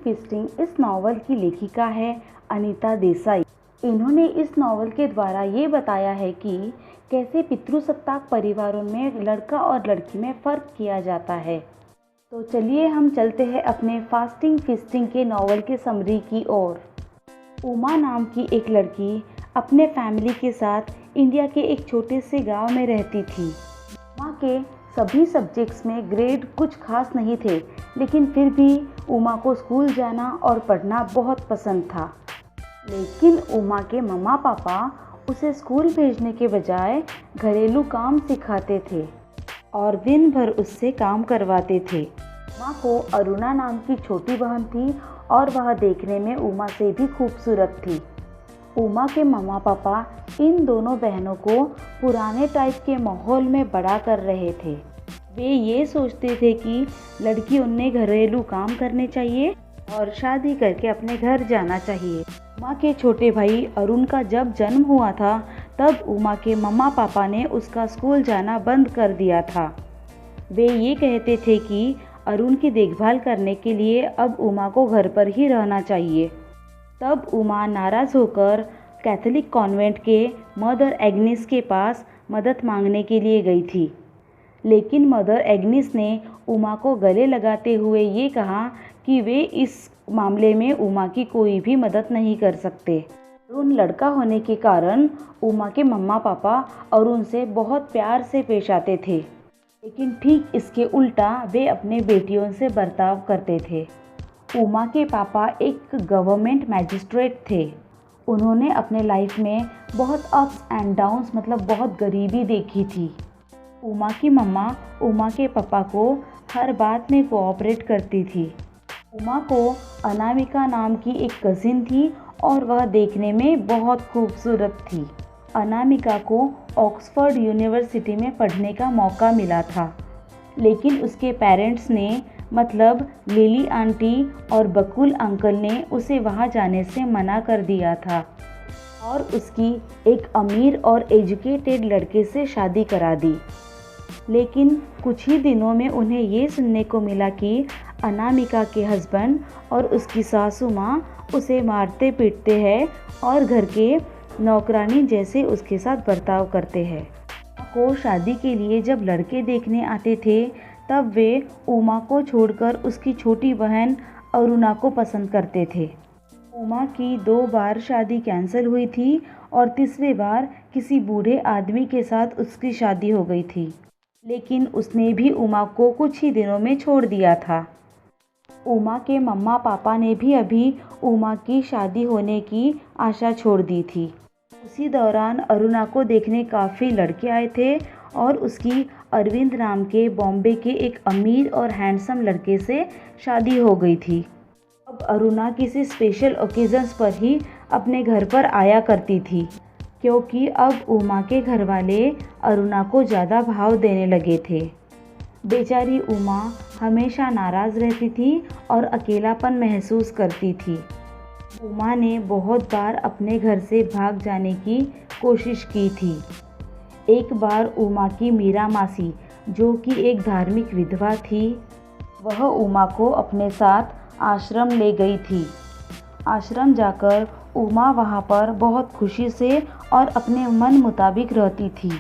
Fisting इस novel की लेखिका है अनीता देसाई। इन्होंने इस नावल के द्वारा ये बताया है कि कैसे पितृसत्ताक परिवारों में लड़का और लड़की में फ़र्क किया जाता है। तो चलिए हम चलते हैं अपने फास्टिंग फिस्टिंग के नावल के समरी की ओर। उमा नाम की एक लड़की अपने फैमिली के साथ इंडिया के एक छोटे से गांव में रहती थी। उमा के सभी सब्जेक्ट्स में ग्रेड कुछ खास नहीं थे, लेकिन फिर भी उमा को स्कूल जाना और पढ़ना बहुत पसंद था। लेकिन उमा के मम्मा पापा उसे स्कूल भेजने के बजाय घरेलू काम सिखाते थे और दिन भर उससे काम करवाते थे। उमा को अरुणा नाम की छोटी बहन थी और वह देखने में उमा से भी खूबसूरत थी। उमा के मम्मा पापा इन दोनों बहनों को पुराने टाइप के माहौल में बड़ा कर रहे थे। वे ये सोचते थे कि लड़की उन्हें घरेलू काम करने चाहिए और शादी करके अपने घर जाना चाहिए। उमा के छोटे भाई अरुण का जब जन्म हुआ था तब उमा के मम्मा पापा ने उसका स्कूल जाना बंद कर दिया था। वे ये कहते थे कि अरुण की देखभाल करने के लिए अब उमा को घर पर ही रहना चाहिए। तब उमा नाराज़ होकर कैथोलिक कॉन्वेंट के मदर एग्नेस के पास मदद मांगने के लिए गई थी। लेकिन मदर एग्नेस ने उमा को गले लगाते हुए ये कहा कि वे इस मामले में उमा की कोई भी मदद नहीं कर सकते। अरुण लड़का होने के कारण उमा के मम्मा पापा अरुण से बहुत प्यार से पेश आते थे, लेकिन ठीक इसके उल्टा वे अपने बेटियों से बर्ताव करते थे। उमा के पापा एक गवर्नमेंट मैजिस्ट्रेट थे। उन्होंने अपने लाइफ में बहुत अप्स एंड डाउन्स मतलब बहुत गरीबी देखी थी। उमा की मम्मा उमा के पापा को हर बात में कोऑपरेट करती थी। उमा को अनामिका नाम की एक कज़िन थी और वह देखने में बहुत खूबसूरत थी। अनामिका को ऑक्सफोर्ड यूनिवर्सिटी में पढ़ने का मौका मिला था, लेकिन उसके पेरेंट्स ने मतलब लिली आंटी और बकुल अंकल ने उसे वहाँ जाने से मना कर दिया था और उसकी एक अमीर और एजुकेटेड लड़के से शादी करा दी। लेकिन कुछ ही दिनों में उन्हें ये सुनने को मिला कि अनामिका के हस्बैंड और उसकी सासू माँ उसे मारते पीटते हैं और घर के नौकरानी जैसे उसके साथ बर्ताव करते हैं। को शादी के लिए जब लड़के देखने आते थे तब वे उमा को छोड़कर उसकी छोटी बहन अरुणा को पसंद करते थे। उमा की 2 बार शादी कैंसिल हुई थी और तीसरी बार किसी बूढ़े आदमी के साथ उसकी शादी हो गई थी, लेकिन उसने भी उमा को कुछ ही दिनों में छोड़ दिया था। उमा के मम्मा पापा ने भी अभी उमा की शादी होने की आशा छोड़ दी थी। उसी दौरान अरुणा को देखने काफ़ी लड़के आए थे और उसकी अरविंद नाम के बॉम्बे के एक अमीर और हैंडसम लड़के से शादी हो गई थी। अब अरुणा किसी स्पेशल ओकेजन्स पर ही अपने घर पर आया करती थी, क्योंकि अब उमा के घर वाले अरुणा को ज़्यादा भाव देने लगे थे। बेचारी उमा हमेशा नाराज़ रहती थी और अकेलापन महसूस करती थी। उमा ने बहुत बार अपने घर से भाग जाने की कोशिश की थी। एक बार उमा की मीरा मासी, जो कि एक धार्मिक विधवा थी, वह उमा को अपने साथ आश्रम ले गई थी। आश्रम जाकर उमा वहाँ पर बहुत खुशी से और अपने मन मुताबिक रहती थी।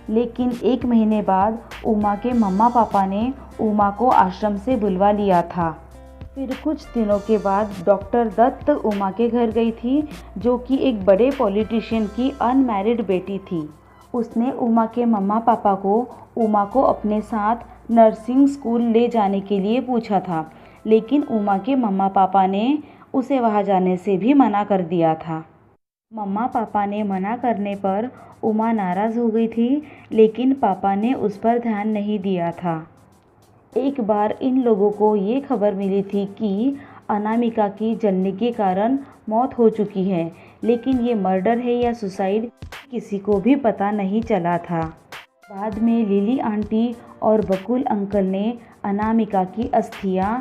लेकिन 1 महीने बाद उमा के मम्मा पापा ने उमा को आश्रम से बुलवा लिया था। फिर कुछ दिनों के बाद डॉक्टर दत्त उमा के घर गई थी, जो कि एक बड़े पॉलिटिशियन की अनमैरिड बेटी थी। उसने उमा के मम्मा पापा को उमा को अपने साथ नर्सिंग स्कूल ले जाने के लिए पूछा था, लेकिन उमा के मम्मा पापा ने उसे वहाँ जाने से भी मना कर दिया था। मम्मा पापा ने मना करने पर उमा नाराज़ हो गई थी, लेकिन पापा ने उस पर ध्यान नहीं दिया था। एक बार इन लोगों को ये खबर मिली थी कि अनामिका की जलने के कारण मौत हो चुकी है, लेकिन ये मर्डर है या सुसाइड किसी को भी पता नहीं चला था। बाद में लिली आंटी और बकुल अंकल ने अनामिका की अस्थियां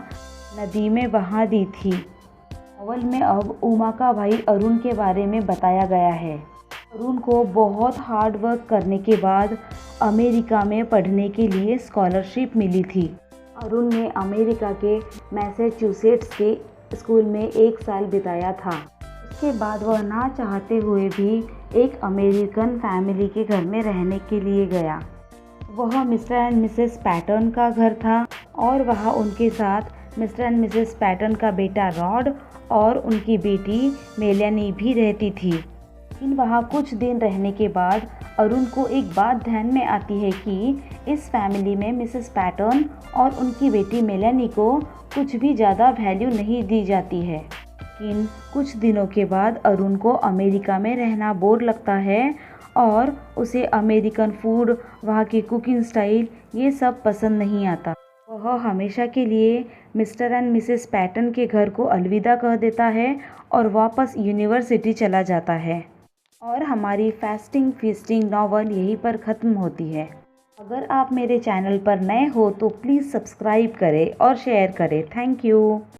नदी में बहा दी थी। नॉवल में अब उमा का भाई अरुण के बारे में बताया गया है। अरुण को बहुत हार्ड वर्क करने के बाद अमेरिका में पढ़ने के लिए स्कॉलरशिप मिली थी। अरुण ने अमेरिका के मैसेच्यूसेट्स के स्कूल में 1 साल बिताया था। उसके बाद वह ना चाहते हुए भी एक अमेरिकन फैमिली के घर में रहने के लिए गया। वह मिस्टर एंड मिसेस पैटर्न का घर था और वहाँ उनके साथ मिस्टर एंड मिसेस पैटर्न का बेटा रॉड और उनकी बेटी मेलेनी भी रहती थी। लेकिन वहाँ कुछ दिन रहने के बाद अरुण को एक बात ध्यान में आती है कि इस फैमिली में मिसेस पैटर्न और उनकी बेटी मेलेनी को कुछ भी ज़्यादा वैल्यू नहीं दी जाती है। लेकिन कुछ दिनों के बाद अरुण को अमेरिका में रहना बोर लगता है और उसे अमेरिकन फूड, वहाँ की कुकिंग स्टाइल ये सब पसंद नहीं आता। वह हमेशा के लिए मिस्टर एंड मिसेस पैटर्न के घर को अलविदा कह देता है और वापस यूनिवर्सिटी चला जाता है। और हमारी फास्टिंग फीस्टिंग नॉवल यहीं पर ख़त्म होती है। अगर आप मेरे चैनल पर नए हो तो प्लीज़ सब्सक्राइब करें और शेयर करें। Thank you.